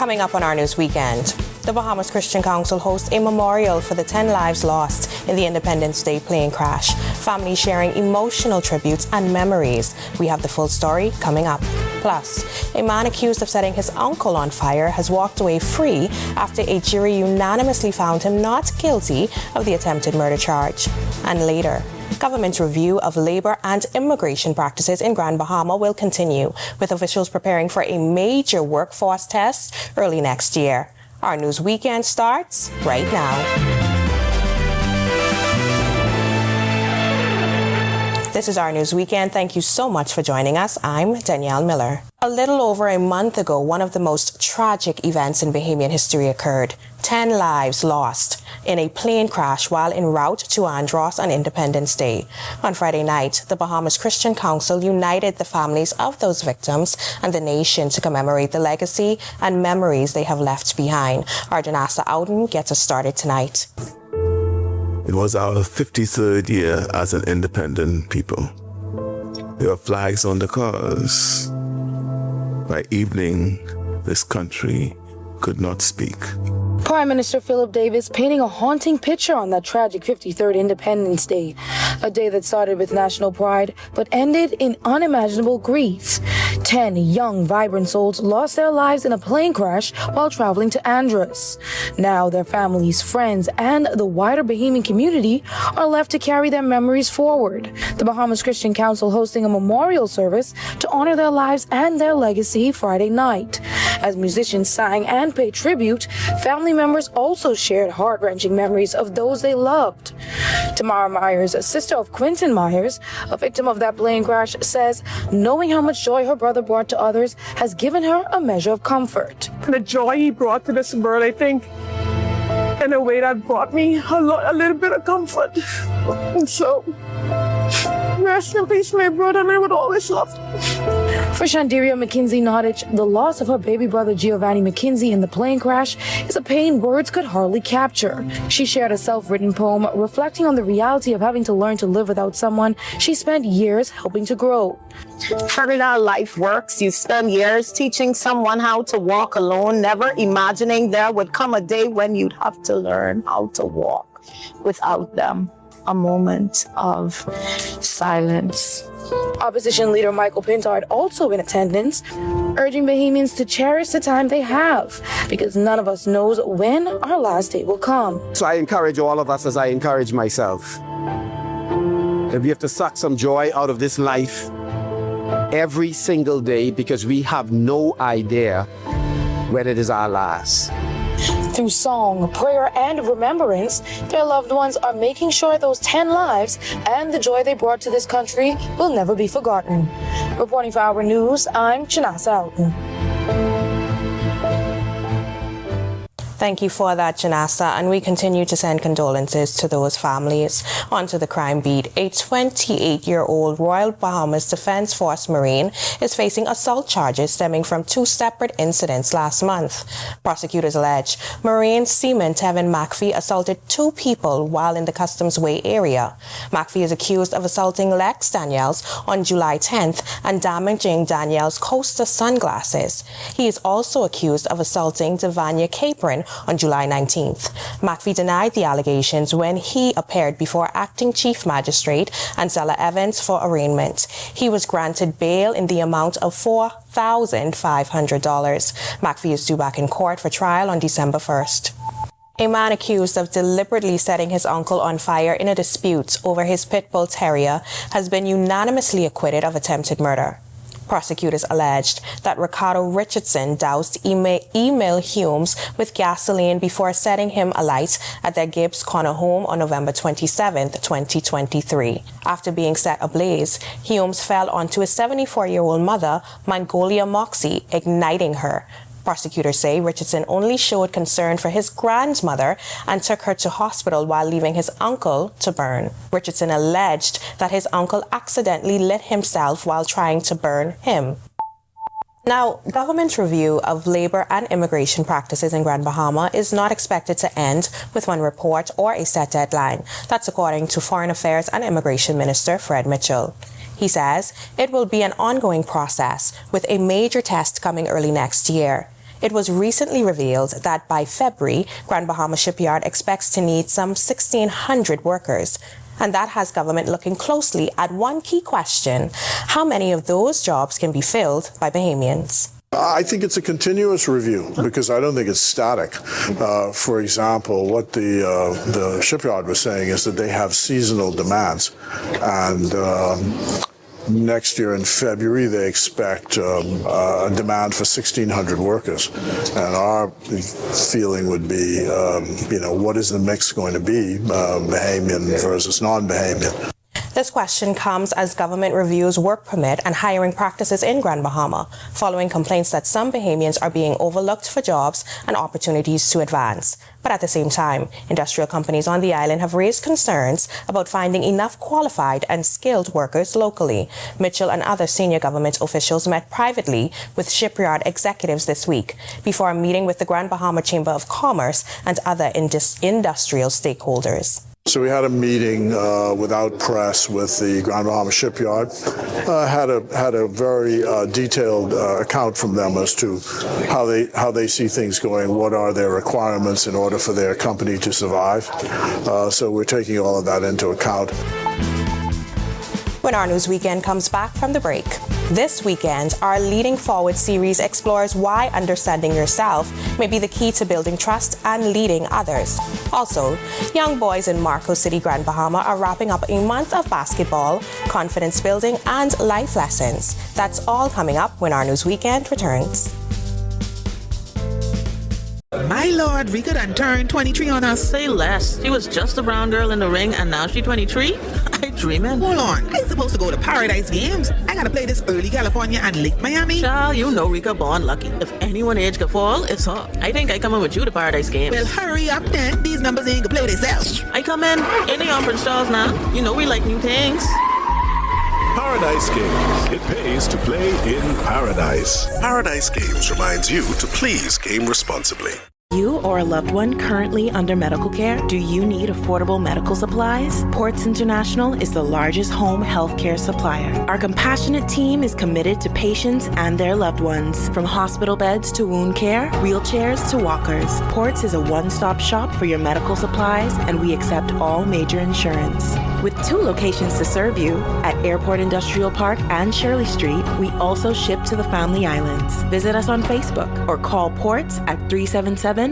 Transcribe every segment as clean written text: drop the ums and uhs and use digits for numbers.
Coming up on our news weekend, the Bahamas Christian Council hosts a memorial for the 10 lives lost in the Independence Day plane crash. Families sharing emotional tributes and memories. We have the full story coming up. Plus, a man accused of setting his uncle on fire has walked away free after a jury unanimously found him not guilty of the attempted murder charge. And later, government's review of labor and immigration practices in Grand Bahama will continue, with officials preparing for a major workforce test early next year. Our news weekend starts right now. This is our news weekend. Thank you so much for joining us. I'm Danielle Miller. A little over a month ago, one of the most tragic events in Bahamian history occurred. 10 lives lost in a plane crash while en route to Andros on Independence Day. On Friday night, the Bahamas Christian Council united the families of those victims and the nation to commemorate the legacy and memories they have left behind. Our Janasa Ouden gets us started tonight. It was our 53rd year as an independent people. There were flags on the cars. By evening, this country could not speak. Prime Minister Philip Davis painting a haunting picture on that tragic 53rd Independence Day, a day that started with national pride but ended in unimaginable grief. 10 young, vibrant souls lost their lives in a plane crash while traveling to Andros. Now their families, friends, and the wider Bahamian community are left to carry their memories forward. The Bahamas Christian Council hosting a memorial service to honor their lives and their legacy Friday night. As musicians sang and paid tribute, family members also shared heart-wrenching memories of those they loved. Tamara Myers, a sister of Quentin Myers, a victim of that plane crash, says knowing how much joy her brother brought to others has given her a measure of comfort. The joy he brought to this world, I think, in a way that brought me a little bit of comfort. And so, rest in peace, my brother, and I would always love him. For Shandiria McKinsey Nottage, the loss of her baby brother Giovanni McKinsey in the plane crash is a pain words could hardly capture. She shared a self-written poem reflecting on the reality of having to learn to live without someone she spent years helping to grow. Funny how life works. You spend years teaching someone how to walk alone, never imagining there would come a day when you'd have to learn how to walk without them. A moment of silence. Opposition leader Michael Pintard also in attendance, urging Bahamians to cherish the time they have, because none of us knows when our last day will come. So I encourage all of us, as I encourage myself, that we have to suck some joy out of this life every single day, because we have no idea when it is our last. Through song, prayer, and remembrance, their loved ones are making sure those 10 lives and the joy they brought to this country will never be forgotten. Reporting for Our News, I'm Janasa Ouden. Thank you for that, Janasa, and we continue to send condolences to those families. On to the crime beat. A 28-year-old Royal Bahamas Defense Force Marine is facing assault charges stemming from 2 separate incidents last month. Prosecutors allege Marine Seaman Tevin McPhee assaulted 2 people while in the Customs Way area. McPhee is accused of assaulting Lex Daniels on July 10th and damaging Daniels' Costa sunglasses. He is also accused of assaulting Devanya Capron on July 19th. McPhee denied the allegations when he appeared before Acting Chief Magistrate Ansela Evans for arraignment. He was granted bail in the amount of $4,500. McPhee is due back in court for trial on December 1st. A man accused of deliberately setting his uncle on fire in a dispute over his pit bull terrier has been unanimously acquitted of attempted murder. Prosecutors alleged that Ricardo Richardson doused Emil Humes with gasoline before setting him alight at their Gibbs Corner home on November 27, 2023. After being set ablaze, Humes fell onto his 74-year-old mother, Mongolia Moxie, igniting her. Prosecutors say Richardson only showed concern for his grandmother and took her to hospital while leaving his uncle to burn. Richardson alleged that his uncle accidentally lit himself while trying to burn him. Now, government's review of labor and immigration practices in Grand Bahama is not expected to end with one report or a set deadline. That's according to Foreign Affairs and Immigration Minister Fred Mitchell. He says it will be an ongoing process with a major test coming early next year. It was recently revealed that by February, Grand Bahama Shipyard expects to need some 1,600 workers. And that has government looking closely at one key question: how many of those jobs can be filled by Bahamians? I think it's a continuous review because I don't think it's static. For example, what the shipyard was saying is that they have seasonal demands, and next year in February they expect a demand for 1,600 workers, and our feeling would be, what is the mix going to be, Bahamian versus non-Bahamian? This question comes as government reviews work permit and hiring practices in Grand Bahama, following complaints that some Bahamians are being overlooked for jobs and opportunities to advance. But at the same time, industrial companies on the island have raised concerns about finding enough qualified and skilled workers locally. Mitchell and other senior government officials met privately with shipyard executives this week before a meeting with the Grand Bahama Chamber of Commerce and other industrial stakeholders. So we had a meeting without press with the Grand Bahama Shipyard. Had a very detailed account from them as to how they see things going. What are their requirements in order for their company to survive? So we're taking all of that into account. When our News Weekend comes back from the break. This weekend, our Leading Forward series explores why understanding yourself may be the key to building trust and leading others. Also, young boys in Marco City, Grand Bahama are wrapping up a month of basketball, confidence building, and life lessons. That's all coming up when our News Weekend returns. My lord, Rika done turned 23 on us. Say less. She was just a brown girl in the ring and now she's 23? I dreaming. Hold on, I ain't supposed to go to Paradise Games. I gotta play this early California and Lake Miami. Child, you know Rika born lucky. If anyone age could fall, it's her. I think I come in with you to Paradise Games. Well, hurry up then. These numbers ain't gonna play themselves. I come in. Any on Charles now. You know we like new things. Paradise Games. It pays to play in paradise. Paradise Games reminds you to please game responsibly. You or a loved one currently under medical care? Do you need affordable medical supplies? Ports International is the largest home healthcare supplier. Our compassionate team is committed to patients and their loved ones. From hospital beds to wound care, wheelchairs to walkers, Ports is a one-stop shop for your medical supplies, and we accept all major insurance. With 2 locations to serve you, at Airport Industrial Park and Shirley Street, we also ship to the Family Islands. Visit us on Facebook or call Ports at 377-1771.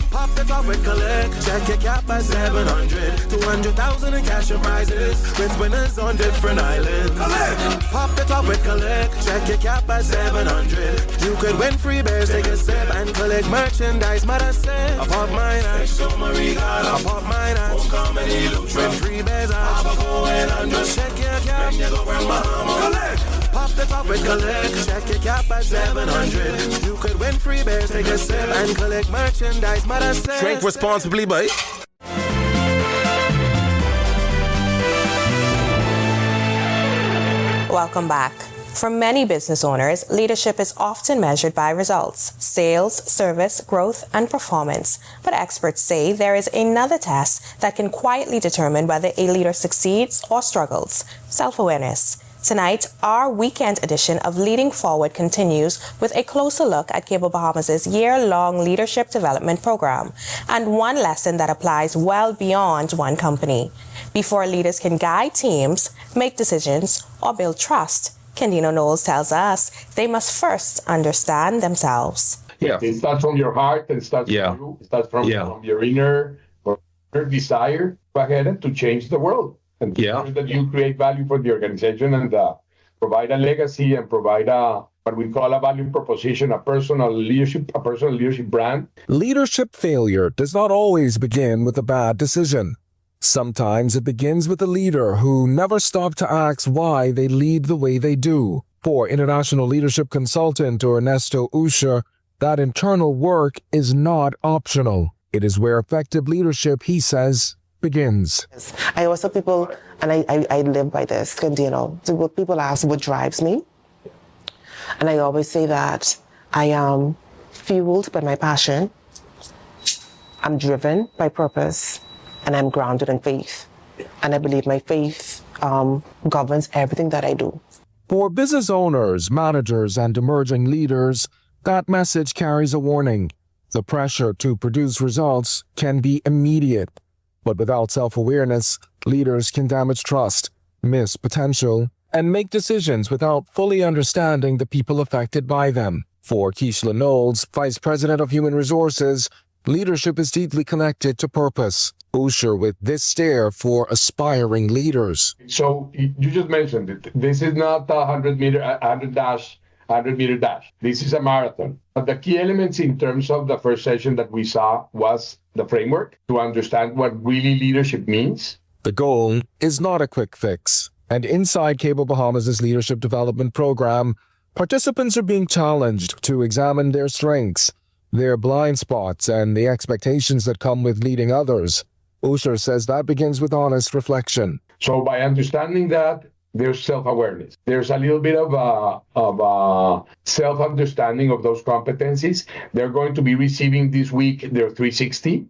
Pop the top with collect, check your cap by 700, 200,000 in cash and prizes, with winners on different islands. Collect! Pop the top with collect, check your cap by 700. You could win free bears, take a sip, and collect merchandise. Mother said, I pop mine out, I pop mine out, win free bears out, and just check your cap, collect! Pop the top with collect, check your cap by 700. You could win free bears, take a sip, and collect merchandise. Mother says, drink responsibly, boy. Welcome back. For many business owners, leadership is often measured by results, sales, service, growth, and performance. But experts say there is another test that can quietly determine whether a leader succeeds or struggles: self-awareness. Tonight, our weekend edition of Leading Forward continues with a closer look at Cable Bahamas' year-long leadership development program and one lesson that applies well beyond one company. Before leaders can guide teams, make decisions, or build trust, Candino Knowles tells us they must first understand themselves. Yeah, it starts from your heart, and starts from you. It starts from your inner desire go ahead to change the world. And that you create value for the organization and provide a legacy and provide what we call a value proposition, a personal leadership brand. Leadership failure does not always begin with a bad decision. Sometimes it begins with a leader who never stopped to ask why they lead the way they do. For international leadership consultant Ernesto Usher, that internal work is not optional. It is where effective leadership, he says, begins. I always tell people, and I live by this, so people ask what drives me. And I always say that I am fueled by my passion, I'm driven by purpose, and I'm grounded in faith. And I believe my faith governs everything that I do. For business owners, managers, and emerging leaders, that message carries a warning. The pressure to produce results can be immediate, but without self-awareness, leaders can damage trust, miss potential, and make decisions without fully understanding the people affected by them. For Keishla Knowles, Vice President of Human Resources, leadership is deeply connected to purpose. Usher with this stare for aspiring leaders. So you just mentioned it. This is not a 100-meter dash. This is a marathon. But the key elements in terms of the first session that we saw was the framework to understand what really leadership means. The goal is not a quick fix. And inside Cable Bahamas' leadership development program, participants are being challenged to examine their strengths, their blind spots, and the expectations that come with leading others. Usher says that begins with honest reflection. So by understanding that, there's self-awareness. There's a little bit of a self-understanding of those competencies. They're going to be receiving this week their 360.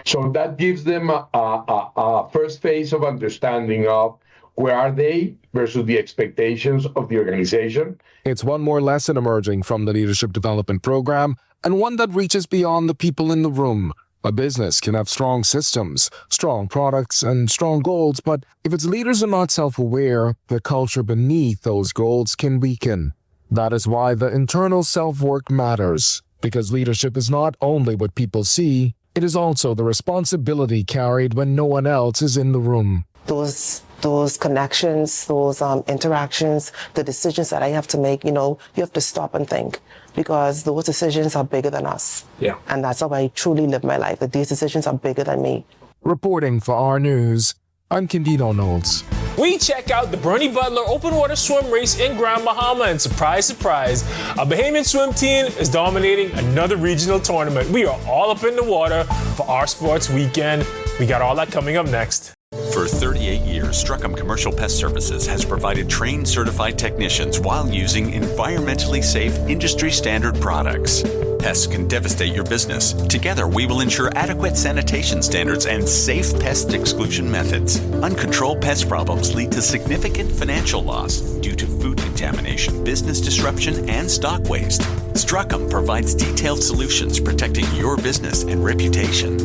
So that gives them a first phase of understanding of where are they versus the expectations of the organization. It's one more lesson emerging from the leadership development program, and one that reaches beyond the people in the room. A business can have strong systems, strong products, and strong goals, but if its leaders are not self-aware, the culture beneath those goals can weaken. That is why the internal self-work matters, because leadership is not only what people see, it is also the responsibility carried when no one else is in the room. Those connections, those interactions, the decisions that I have to make, you have to stop and think, because those decisions are bigger than us. Yeah. And that's how I truly live my life, that these decisions are bigger than me. Reporting for our news, I'm Candido Knowles. We check out the Bernie Butler open water swim race in Grand Bahama, and surprise, surprise, a Bahamian swim team is dominating another regional tournament. We are all up in the water for our sports weekend. We got all that coming up next. For 38 years, Struckham Commercial Pest Services has provided trained certified technicians while using environmentally safe industry standard products. Pests can devastate your business. Together, we will ensure adequate sanitation standards and safe pest exclusion methods. Uncontrolled pest problems lead to significant financial loss due to food contamination, business disruption, and stock waste. Struckham provides detailed solutions protecting your business and reputation.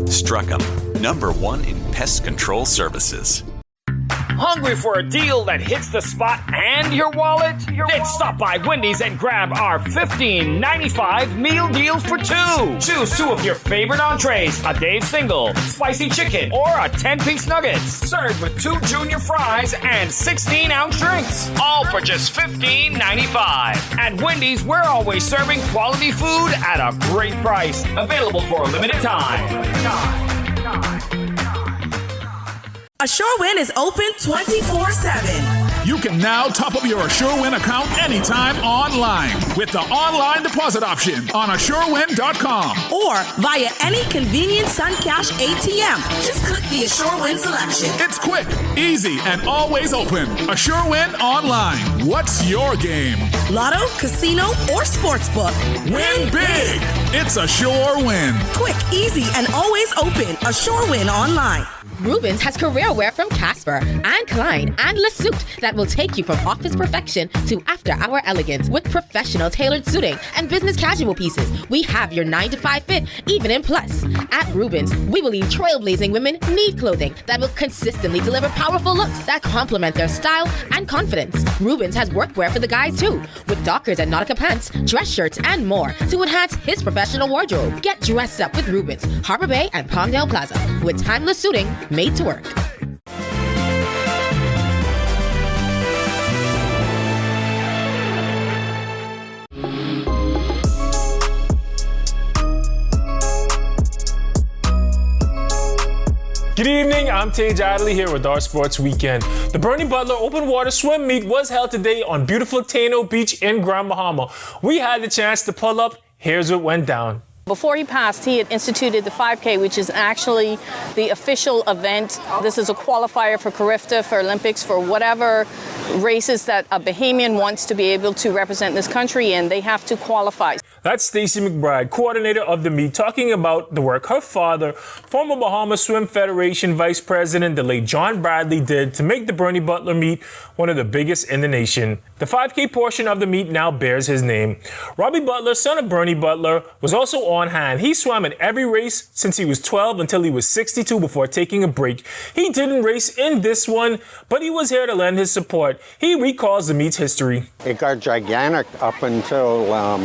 Struckham, #1 in pest control services. Hungry for a deal that hits the spot and your wallet? Then stop by Wendy's and grab our $15.95 meal deal for two. Choose two of your favorite entrees, a Dave's single, spicy chicken, or a 10-piece nuggets. Served with 2 junior fries and 16-ounce drinks. All for just $15.95. At Wendy's, we're always serving quality food at a great price. Available for a limited time. AssureWin is open 24/7. You can now top up your AssureWin account anytime online with the online deposit option on AssureWin.com. Or via any convenient SunCash ATM. Just click the AssureWin selection. It's quick, easy, and always open. AssureWin online. What's your game? Lotto, casino, or sportsbook. Win big. It's AssureWin. Quick, easy, and always open. AssureWin online. Rubens has career wear from Casper and Klein and LeSuit that will take you from office perfection to after-hour elegance with professional tailored suiting and business casual pieces. We have your 9-to-5 fit, even in plus. At Rubens, we believe trailblazing women need clothing that will consistently deliver powerful looks that complement their style and confidence. Rubens has workwear for the guys too, with Dockers and Nautica pants, dress shirts, and more to enhance his professional wardrobe. Get dressed up with Rubens, Harbor Bay and Palmdale Plaza, with timeless suiting made to work. Good evening, I'm Tej Adley here with our Sports Weekend. The Bernie Butler Open Water Swim Meet was held today on beautiful Taino Beach in Grand Bahama. We had the chance to pull up. Here's what went down. Before he passed, he had instituted the 5K, which is actually the official event. This is a qualifier for Carifta, for Olympics, for whatever races that a Bahamian wants to be able to represent this country in. They have to qualify. That's Stacey McBride, coordinator of the meet, talking about the work her father, former Bahamas Swim Federation Vice President, the late John Bradley, did to make the Bernie Butler meet one of the biggest in the nation. The 5K portion of the meet now bears his name. Robbie Butler, son of Bernie Butler, was also on hand. He swam in every race since he was 12 until he was 62 before taking a break. He didn't race in this one, but he was here to lend his support. He recalls the meet's history. It got gigantic up until I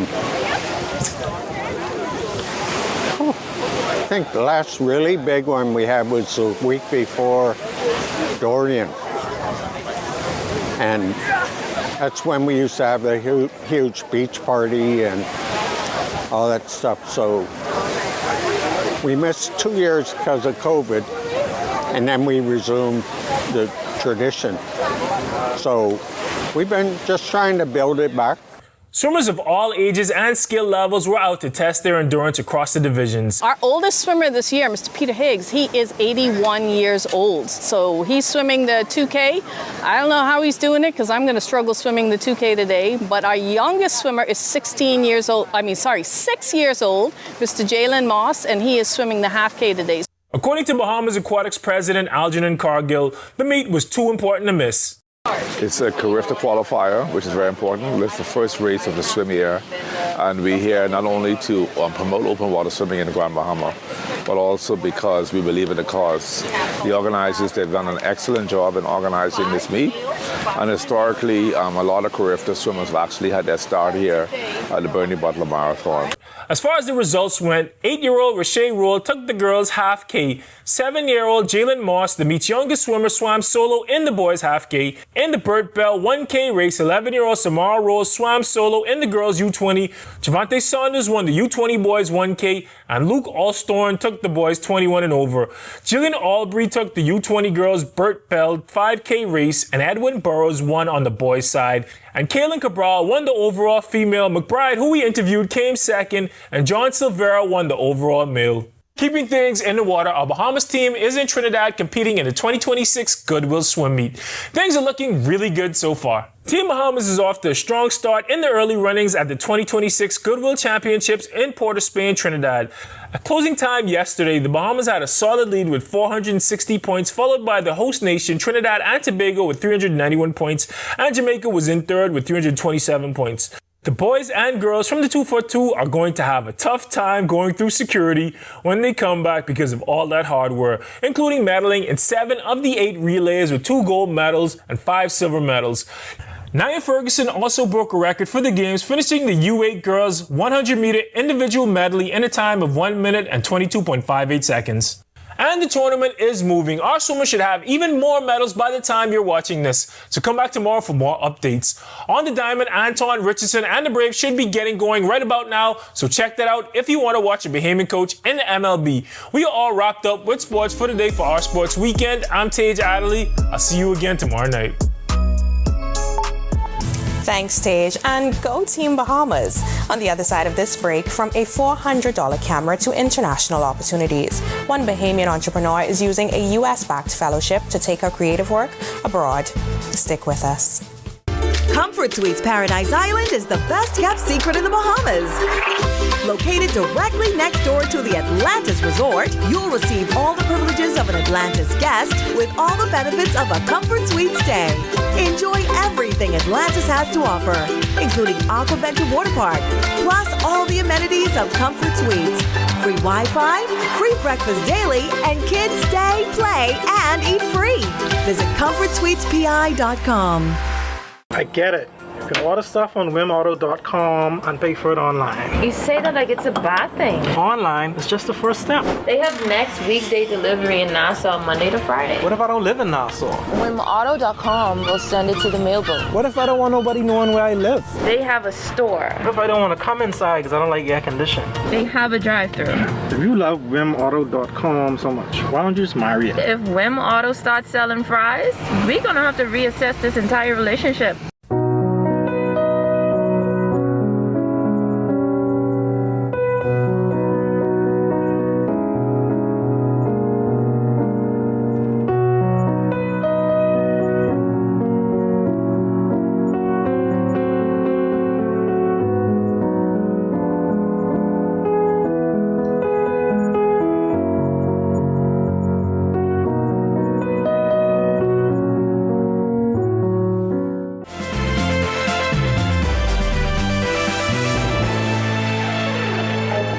think the last really big one we had was the week before Dorian. And that's when we used to have a huge beach party and all that stuff. So we missed 2 years because of COVID, and then we resumed the tradition. So we've been just trying to build it back. Swimmers of all ages and skill levels were out to test their endurance across the divisions. Our oldest swimmer this year, Mr. Peter Higgs, he is 81 years old. So he's swimming the 2K. I don't know how he's doing it because I'm going to struggle swimming the 2K today. But our youngest swimmer is 6 years old, Mr. Jalen Moss, and he is swimming the half K today. According to Bahamas Aquatics President Algernon Cargill, the meet was too important to miss. It's a Carifta qualifier, which is very important. It's the first race of the swim year, and we're here not only to promote open water swimming in the Grand Bahama, but also because we believe in the cause. The organizers, they've done an excellent job in organizing this meet, and historically, a lot of Carifta swimmers have actually had their start here at the Bernie Butler Marathon. As far as the results went, 8-year-old Rashay Rule took the girls' half K. 7-year-old Jalen Moss, the meet's youngest swimmer, swam solo in the boys' half K. In the Burt Bell 1K race, 11-year-old Samara Rose swam solo in the girls' U20. Javante Saunders won the U20 boys 1K, and Luke Alstorn took the boys 21 and over. Jillian Albury took the U20 girls' Burt Bell 5K race, and Edwin Burrows won on the boys' side. And Kaylin Cabral won the overall female. McBride, who we interviewed, came second, and John Silvera won the overall male. Keeping things in the water, our Bahamas team is in Trinidad competing in the 2026 Goodwill Swim Meet. Things are looking really good so far. Team Bahamas is off to a strong start in the early runnings at the 2026 Goodwill Championships in Port of Spain, Trinidad. At closing time yesterday, the Bahamas had a solid lead with 460 points, followed by the host nation Trinidad and Tobago with 391 points, and Jamaica was in third with 327 points. The boys and girls from the 242 are going to have a tough time going through security when they come back because of all that hard work, including medaling in 7 of the 8 relays with 2 gold medals and 5 silver medals. Nia Ferguson also broke a record for the games, finishing the U8 girls 100-meter individual medley in a time of 1 minute and 22.58 seconds. And the tournament is moving. Our swimmers should have even more medals by the time you're watching this. So come back tomorrow for more updates. On the diamond, Anton Richardson and the Braves should be getting going right about now. So check that out if you want to watch a Bahamian coach in the MLB. We are all wrapped up with sports for today for our sports weekend. I'm Tage Adderley. I'll see you again tomorrow night. Thanks, Tage, and go Team Bahamas. On the other side of this break, from a $400 camera to international opportunities, one Bahamian entrepreneur is using a U.S.-backed fellowship to take her creative work abroad. Stick with us. Comfort Suites Paradise Island is the best-kept secret in the Bahamas. Located directly next door to the Atlantis Resort, you'll receive all the privileges of an Atlantis guest with all the benefits of a Comfort Suite stay. Enjoy everything Atlantis has to offer, including Aquaventure Water Park, plus all the amenities of Comfort Suites. Free Wi-Fi, free breakfast daily, and kids stay, play, and eat free. Visit ComfortSuitesPI.com. I get it. You can order stuff on WimAuto.com and pay for it online. You say that like it's a bad thing. Online is just the first step. They have next weekday delivery in Nassau, Monday to Friday. What if I don't live in Nassau? WimAuto.com will send it to the mailbox. What if I don't want nobody knowing where I live? They have a store. What if I don't want to come inside because I don't like air conditioning? They have a drive-thru. If you love WimAuto.com so much, why don't you just marry it? If WimAuto starts selling fries, we're going to have to reassess this entire relationship.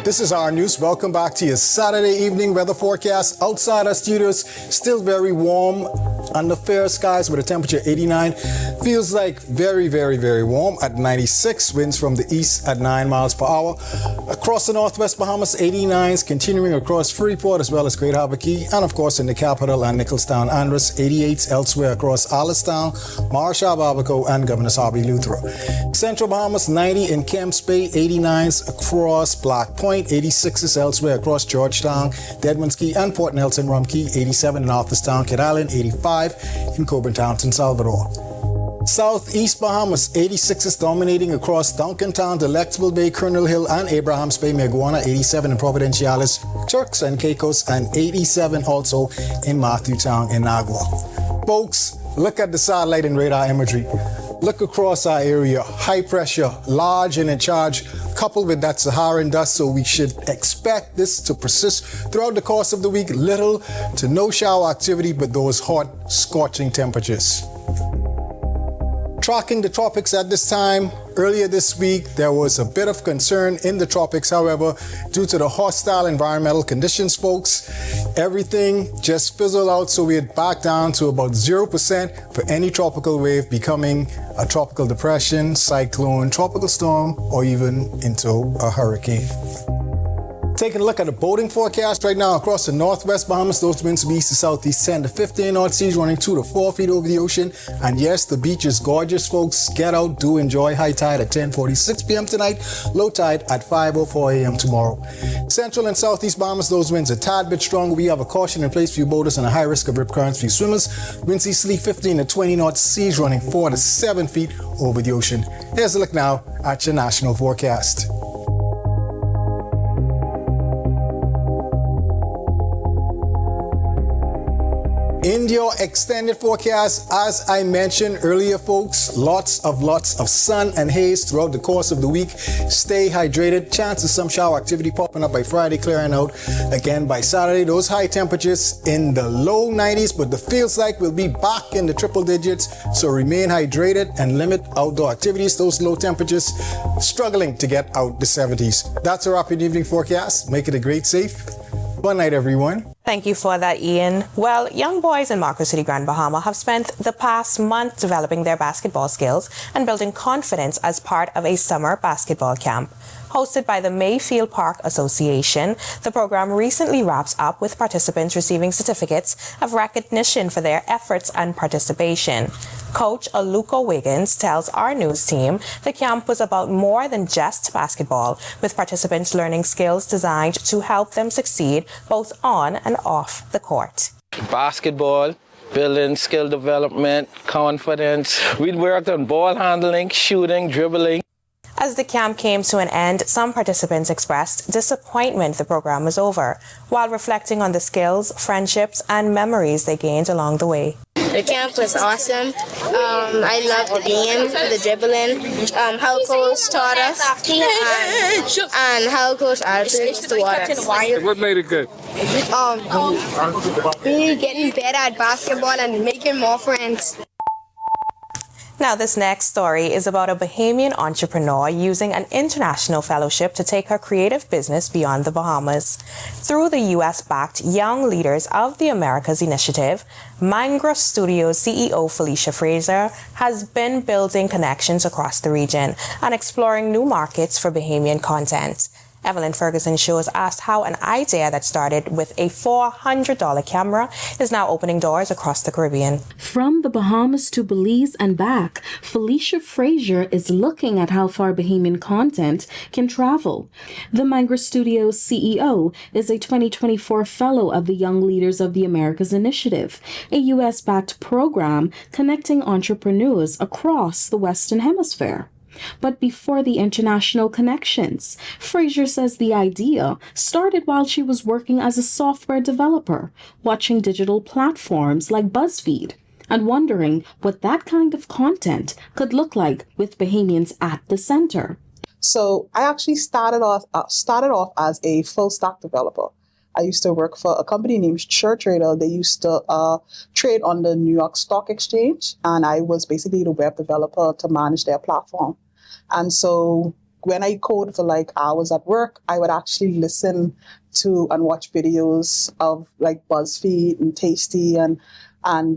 This is our news. Welcome back to your Saturday evening weather forecast. Outside our studios, still very warm under fair skies with a temperature 89. Feels like very, very, very warm at 96. Winds from the east at 9 miles per hour. Across the northwest Bahamas, 89s continuing across Freeport as well as Great Harbour Key. And of course in the capital and Nicholstown, Andros, 88s elsewhere across Alistown, Marshall, Barbacoa, and Governor's Harbour, Eleuthera. Central Bahamas, 90 in Kemps Bay, 89s across Black Point. 86s elsewhere across Georgetown, Deadman's Key, and Port Nelson, Rum Key. 87 in Arthurstown, Kidd Island. 85 in Coburn Town, San Salvador. Southeast Bahamas, 86s dominating across Duncantown, Delectable Bay, Colonel Hill, and Abrahams Bay, Meguana. 87 in Providenciales, Turks and Caicos, and 87 also in Matthewtown in Nagua. Folks, look at the satellite and radar imagery. Look across our area, high pressure, large and in charge, coupled with that Saharan dust, so we should expect this to persist throughout the course of the week. Little to no shower activity, but those hot, scorching temperatures. Tracking the tropics at this time. Earlier this week, there was a bit of concern in the tropics. However, due to the hostile environmental conditions, folks, everything just fizzled out. So we're back down to about 0% for any tropical wave becoming a tropical depression, cyclone, tropical storm, or even into a hurricane. Taking a look at the boating forecast right now across the northwest Bahamas, those winds will be east to southeast 10 to 15 knot, seas running 2 to 4 feet over the ocean. And yes, the beach is gorgeous, folks. Get out, do enjoy. High tide at 10:46 p.m. tonight, low tide at 5:04 a.m. tomorrow. Central and southeast Bahamas, those winds are a tad bit stronger. We have a caution in place for you boaters and a high risk of rip currents for you swimmers. Winds easterly 15 to 20 knots, seas running 4 to 7 feet over the ocean. Here's a look now at your national forecast. In your extended forecast, as I mentioned earlier, folks, lots of sun and haze throughout the course of the week. Stay hydrated. Chance of some shower activity popping up by Friday, clearing out again by Saturday. Those high temperatures in the low 90s, but the feels like we'll be back in the triple digits. So remain hydrated and limit outdoor activities. Those low temperatures struggling to get out the 70s. That's a rapid evening forecast. Make it a great safe. Good night, everyone. Thank you for that, Ian. Well, young boys in Marco City, Grand Bahama have spent the past month developing their basketball skills and building confidence as part of a summer basketball camp. Hosted by the Mayfield Park Association, the program recently wraps up with participants receiving certificates of recognition for their efforts and participation. Coach Aluko Wiggins tells our news team the camp was about more than just basketball, with participants learning skills designed to help them succeed both on and off the court. Basketball, building skill development, confidence. We worked on ball handling, shooting, dribbling. As the camp came to an end, some participants expressed disappointment the program was over, while reflecting on the skills, friendships, and memories they gained along the way. The camp was awesome. I loved the game, the dribbling, how Coach taught us, and how Coach Arthur taught us. What made it good? Really getting better at basketball and making more friends. Now, this next story is about a Bahamian entrepreneur using an international fellowship to take her creative business beyond the Bahamas. Through the U.S.-backed Young Leaders of the Americas initiative, Mangra Studios CEO Felicia Fraser has been building connections across the region and exploring new markets for Bahamian content. Evelyn Ferguson shows us how an idea that started with a $400 camera is now opening doors across the Caribbean. From the Bahamas to Belize and back, Felicia Fraser is looking at how far Bahamian content can travel. The Mangra Studios CEO is a 2024 Fellow of the Young Leaders of the Americas initiative, a U.S.-backed program connecting entrepreneurs across the Western Hemisphere. But before the international connections, Fraser says the idea started while she was working as a software developer, watching digital platforms like BuzzFeed, and wondering what that kind of content could look like with Bahamians at the center. So I actually started off as a full stack developer. I used to work for a company named SureTrader. They used to trade on the New York Stock Exchange, and I was basically the web developer to manage their platform. And so when I code for like hours at work, I would actually listen to and watch videos of like BuzzFeed and Tasty and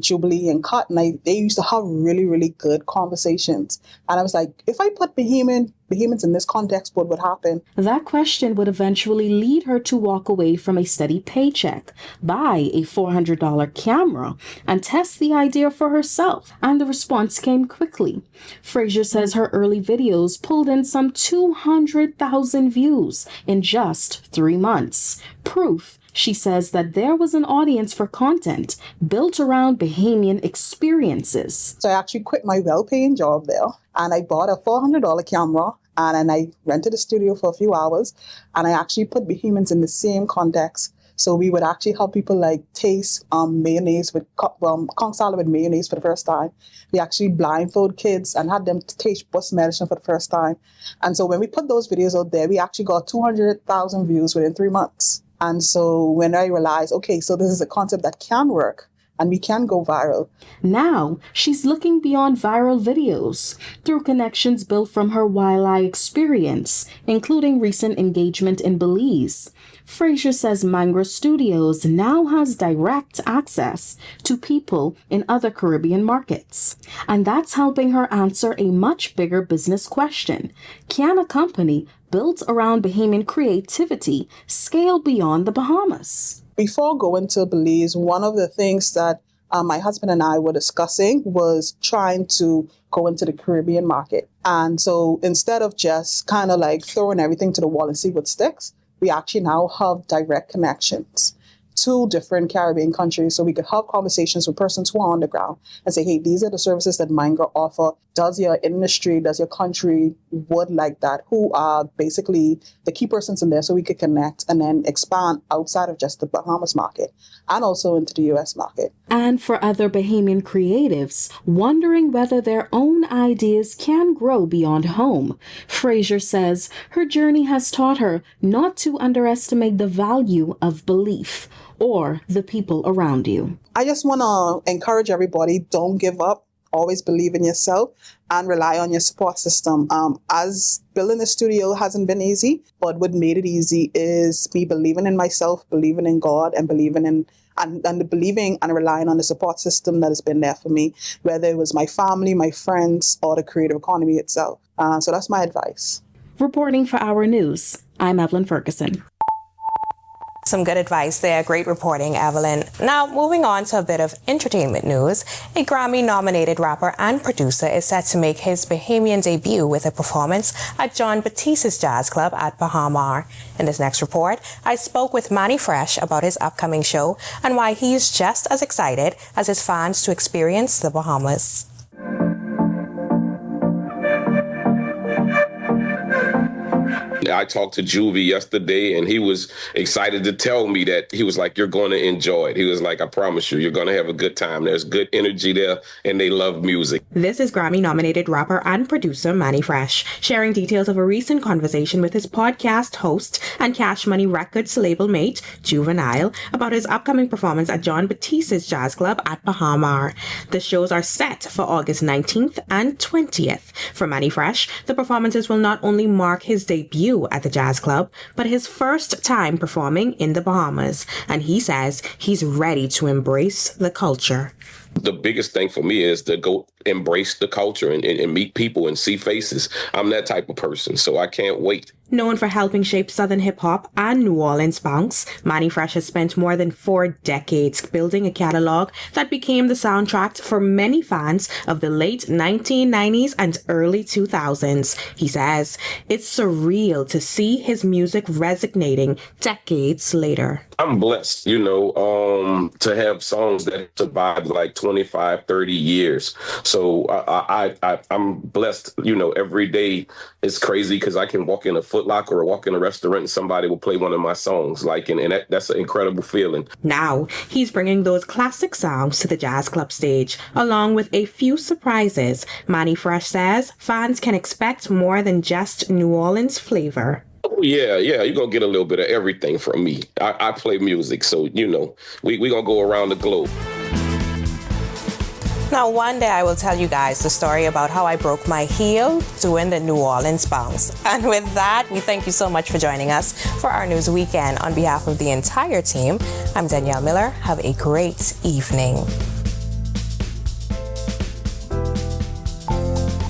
Jubilee and Cut, and they used to have really, really good conversations. And I was like, if I put Bahamians in this context, what would happen? That question would eventually lead her to walk away from a steady paycheck, buy a $400 camera, and test the idea for herself. And the response came quickly. Frazier says her early videos pulled in some 200,000 views in just 3 months. Proof, she says, that there was an audience for content built around Bahamian experiences. So I actually quit my well-paying job there, and I bought a $400 camera, and I rented a studio for a few hours, and I actually put Bahamians in the same context. So we would actually help people like taste mayonnaise with conch salad with mayonnaise for the first time. We actually blindfold kids and had them taste bus medicine for the first time. And so when we put those videos out there, we actually got 200,000 views within 3 months. And so when I realized, okay, so this is a concept that can work and we can go viral. Now she's looking beyond viral videos through connections built from her wildlife experience, including recent engagement in Belize. Frazier says Mangra Studios now has direct access to people in other Caribbean markets. And that's helping her answer a much bigger business question. Can a company built around Bahamian creativity scale beyond the Bahamas? Before going to Belize, one of the things that my husband and I were discussing was trying to go into the Caribbean market. And so instead of just kind of like throwing everything to the wall and see what sticks, we actually now have direct connections to different Caribbean countries, so we could have conversations with persons who are on the ground and say, hey, these are the services that Mangra offer. Does your industry, does your country would like that? Who are basically the key persons in there, so we could connect and then expand outside of just the Bahamas market and also into the US market. And for other Bahamian creatives wondering whether their own ideas can grow beyond home, Frazier says her journey has taught her not to underestimate the value of belief or the people around you. I just want to encourage everybody, don't give up. Always believe in yourself and rely on your support system. As building a studio hasn't been easy, but what made it easy is me believing in myself, believing in God, and believing and relying on the support system that has been there for me, whether it was my family, my friends, or the creative economy itself. So that's my advice. Reporting for Our News, I'm Evelyn Ferguson. Some good advice there. Great reporting, Evelyn. Now, moving on to a bit of entertainment news. A Grammy-nominated rapper and producer is set to make his Bahamian debut with a performance at John Batiste's Jazz Club at Baha Mar. In this next report, I spoke with Manny Fresh about his upcoming show and why he's just as excited as his fans to experience the Bahamas. I talked to Juvie yesterday, and he was excited to tell me that he was like, you're going to enjoy it. He was like, I promise you, you're going to have a good time. There's good energy there, and they love music. This is Grammy-nominated rapper and producer Manny Fresh, sharing details of a recent conversation with his podcast host and Cash Money Records label mate, Juvenile, about his upcoming performance at John Batiste's Jazz Club at Baha Mar. The shows are set for August 19th and 20th. For Manny Fresh, the performances will not only mark his debut at the Jazz Club, but his first time performing in the Bahamas. And he says he's ready to embrace the culture. The biggest thing for me is to go embrace the culture and meet people and see faces. I'm that type of person, so I can't wait. Known for helping shape Southern hip-hop and New Orleans bounce, Manny Fresh has spent more than 4 decades building a catalog that became the soundtrack for many fans of the late 1990s and early 2000s. He says it's surreal to see his music resonating decades later. I'm blessed, to have songs that survived like 25, 30 years. So I'm blessed, every day is crazy because I can walk in a Foot Locker or walk in a restaurant and somebody will play one of my songs. That's an incredible feeling. Now he's bringing those classic songs to the Jazz Club stage, along with a few surprises. Manny Fresh says fans can expect more than just New Orleans flavor. Oh, yeah, you're going to get a little bit of everything from me. I play music, so, we're going to go around the globe. Now, one day I will tell you guys the story about how I broke my heel doing the New Orleans bounce. And with that, we thank you so much for joining us for our news weekend. On behalf of the entire team, I'm Danielle Miller. Have a great evening.